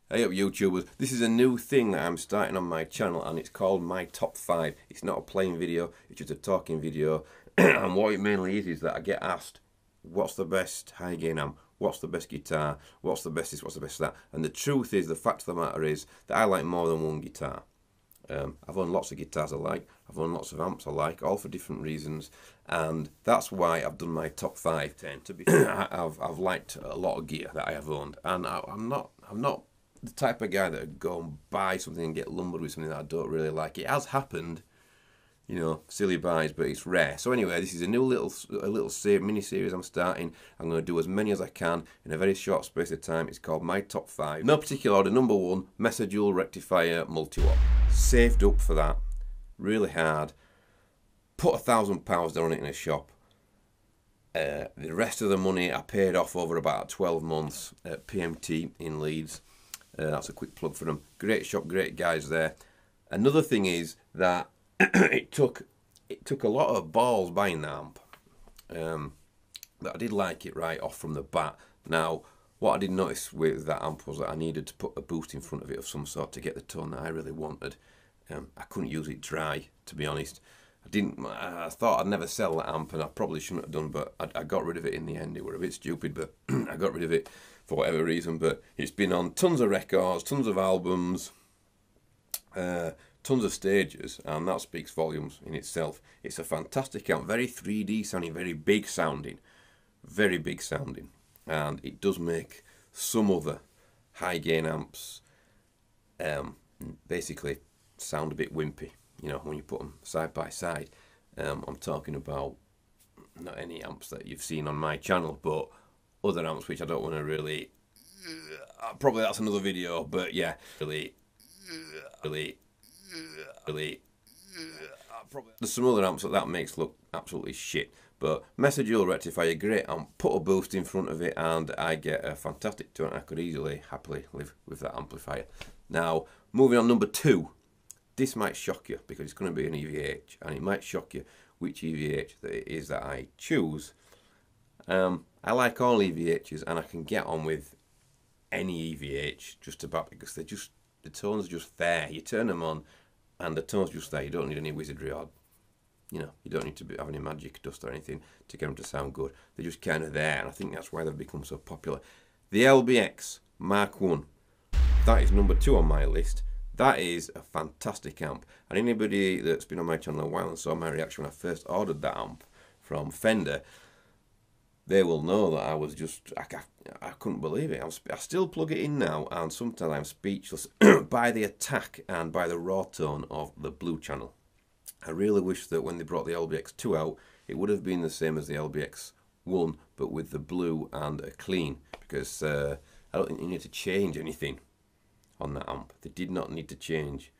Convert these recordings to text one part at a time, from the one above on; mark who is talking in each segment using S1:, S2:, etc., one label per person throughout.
S1: Hey up YouTubers, this is a new thing that I'm starting on my channel and it's called My Top 5. It's not a playing video, it's just a talking video. And what it mainly is that I get asked, what's the best high gain amp? What's the best guitar? What's the best this? What's the best that? And the truth is, the fact of the matter is that I like more than one guitar. I've owned lots of guitars I like, I've owned lots of amps I like, all for different reasons, and that's why I've done my top 5, 10. To be, I've liked a lot of gear that I have owned, and I'm not the type of guy that would go and buy something and get lumbered with something that I don't really like. It has happened, you know, silly buys, but it's rare. So anyway, this is a new little mini series I'm starting. I'm going to do as many as I can in a very short space of time. It's called My Top 5. No particular order. Number 1, Mesa Dual Rectifier Multi-Watt. Saved up for that, really hard. Put £1,000 down on it in a shop. The rest of the money I paid off over about 12 months at PMT in Leeds. That's a quick plug for them. Great shop, great guys there. Another thing is that it took a lot of balls buying the amp. But I did like it right off from the bat. Now, what I did notice with that amp was that I needed to put a boost in front of it of some sort to get the tone that I really wanted. I couldn't use it dry, to be honest. I thought I'd never sell that amp, and I probably shouldn't have done, but I got rid of it in the end. It were a bit stupid, but I got rid of it for whatever reason. But it's been on tons of records, tons of albums, tons of stages, and that speaks volumes in itself. It's a fantastic amp, very 3D sounding, very big sounding, and it does make some other high gain amps basically sound a bit wimpy, you know, when you put them side by side. I'm talking about not any amps that you've seen on my channel, but other amps which I don't want to really, probably that's another video, but yeah, really there's some other amps that makes look absolutely shit. But Mesa Dual Rectifier, great amp, put a boost in front of it and I get a fantastic tone. I could easily, happily live with that amplifier. Now, moving on, number 2. This might shock you because it's going to be an EVH, and it might shock you which EVH that it is that I choose. I like all EVHs, and I can get on with any EVH just about, because the tones are just there. You turn them on and the tone's just there. You don't need any wizardry, or you know, you don't need to have any magic dust or anything to get them to sound good. They're just kind of there, and I think that's why they've become so popular. The LBX Mk1, that is number 2 on my list. That is a fantastic amp, and anybody that's been on my channel a while and saw my reaction when I first ordered that amp from Fender, they will know that I was just, I couldn't believe it. I still plug it in now, and sometimes I'm speechless by the attack and by the raw tone of the blue channel. I really wish that when they brought the LBX 2 out, it would have been the same as the LBX 1, but with the blue and a clean, because I don't think you need to change anything on that amp. They did not need to change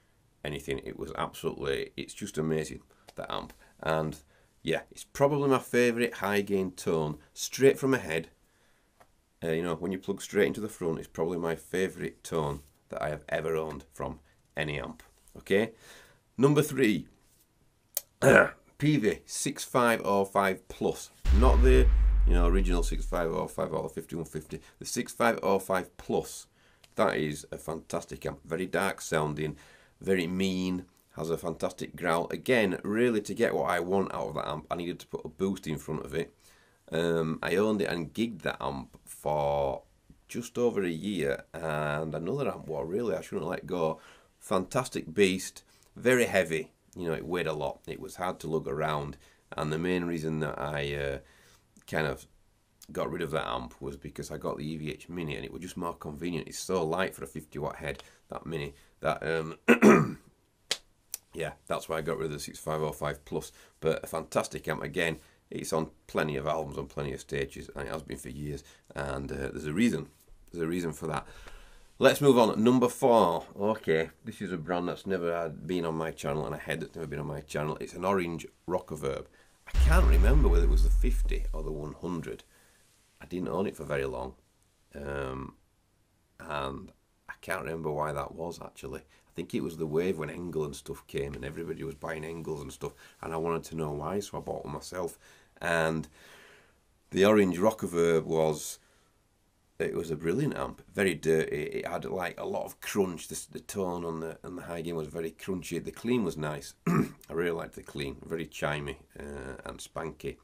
S1: anything. It was absolutely, it's just amazing, that amp. And yeah, it's probably my favourite high gain tone, straight from a head. You know, when you plug straight into the front, it's probably my favourite tone that I have ever owned from any amp. Okay, number 3, Pv6 V5 Plus, not the, you know, original 6505 or the 5150, the 6505 Plus. That is a fantastic amp, very dark sounding, very mean, has a fantastic growl. Again, really, to get what I want out of that amp, I needed to put a boost in front of it. I owned it and gigged that amp for just over a year, and another amp, well, really, I shouldn't let go. Fantastic beast, very heavy, you know, it weighed a lot, it was hard to lug around, and the main reason that I kind of got rid of that amp was because I got the EVH Mini, and it was just more convenient. It's so light for a 50-watt head, that Mini, that yeah, that's why I got rid of the 6505 Plus. But a fantastic amp. Again, it's on plenty of albums, on plenty of stages, and it has been for years, and there's a reason for that. Let's move on. Number 4. Okay, this is a brand that's never been on my channel, and a head that's never been on my channel. It's an orange Rockerverb. I can't remember whether it was the 50 or the 100. I didn't own it for very long, and I can't remember why that was, actually. I think it was the wave when Engel and stuff came, and everybody was buying Engels and stuff, and I wanted to know why, so I bought one myself. And the orange Rockerverb was it was a brilliant amp, very dirty. It had like a lot of crunch. The tone on the high gain was very crunchy. The clean was nice. I really liked the clean, very chimey and spanky,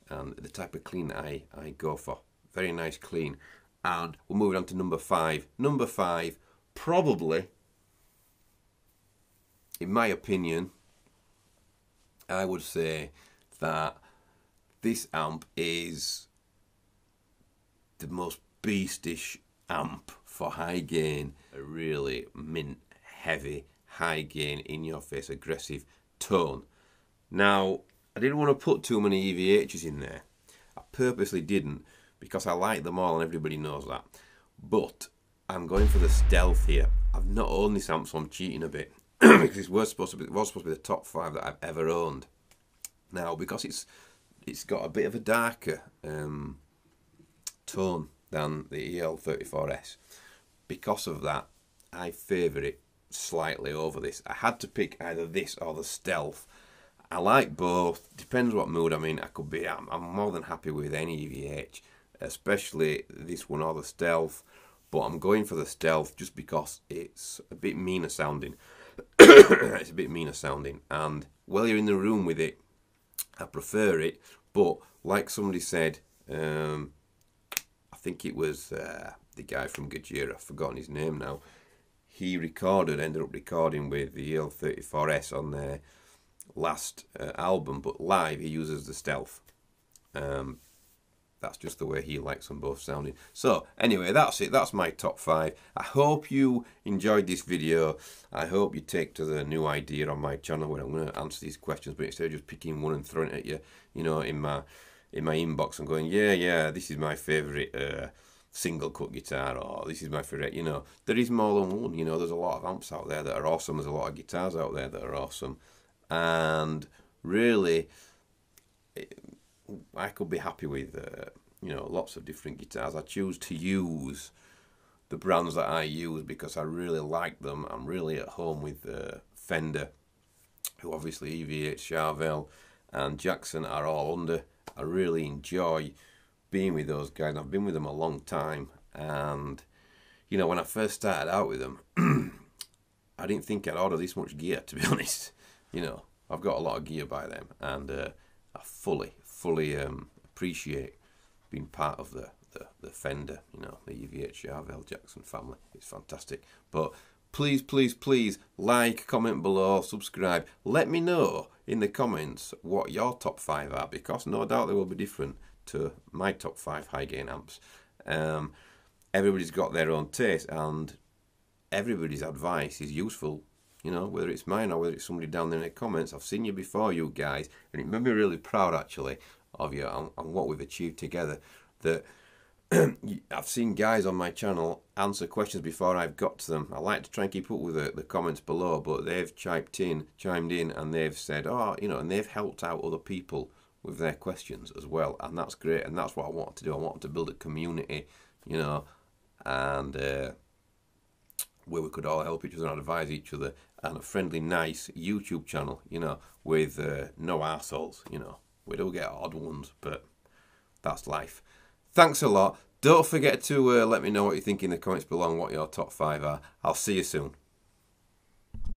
S1: and the type of clean that I go for. Very nice clean. And we're moving on to number 5. Number 5, probably, in my opinion, I would say that this amp is the most beastish amp for high gain. A really mint, heavy, high gain, in your face, aggressive tone. Now, I didn't want to put too many EVHs in there. I purposely didn't, because I like them all and everybody knows that. But I'm going for the stealth here. I've not owned this amp, so I'm cheating a bit. Because it was supposed to be the top 5 that I've ever owned. Now, because it's got a bit of a darker tone than the EL34S. Because of that, I favour it slightly over this. I had to pick either this or the stealth. I like both. Depends what mood I'm in. I'm more than happy with any EVH, especially this one or the stealth. But I'm going for the stealth just because it's a bit meaner sounding. It's a bit meaner sounding, and while you're in the room with it, I prefer it. But like somebody said, I think it was the guy from Gajira, I've forgotten his name now. He ended up recording with the EL34S on their last album, but live he uses the stealth. That's just the way he likes them both sounding. So anyway, that's it. That's my top 5. I hope you enjoyed this video. I hope you take to the new idea on my channel where I'm going to answer these questions, but instead of just picking one and throwing it at you, you know, in my inbox and going, yeah, this is my favourite single cut guitar, or this is my favourite, you know. There is more than one, you know. There's a lot of amps out there that are awesome. There's a lot of guitars out there that are awesome. And really, I could be happy with, you know, lots of different guitars. I choose to use the brands that I use because I really like them. I'm really at home with Fender, who obviously EVH, Charvel and Jackson are all under. I really enjoy being with those guys. I've been with them a long time, and you know, when I first started out with them, I didn't think I'd order this much gear, to be honest. You know, I've got a lot of gear by them, and I fully appreciate being part of the Fender, you know, the EVH Charvel Jackson family. It's fantastic. But please, please, please like, comment below, subscribe. Let me know in the comments what your top 5 are, because no doubt they will be different to my top 5 high gain amps. Everybody's got their own taste, and everybody's advice is useful. You know, whether it's mine or whether it's somebody down there in the comments. I've seen you before, you guys, and it made me really proud actually of you and what we've achieved together. That I've seen guys on my channel answer questions before I've got to them. I like to try and keep up with the comments below, but they've chimed in, and they've said, oh, you know, and they've helped out other people with their questions as well, and that's great. And that's what I want to do. I want to build a community, you know, and where we could all help each other and advise each other, and a friendly, nice YouTube channel, you know, with no arseholes, you know. We do get odd ones, but that's life. Thanks a lot. Don't forget to let me know what you think in the comments below and what your top 5 are. I'll see you soon.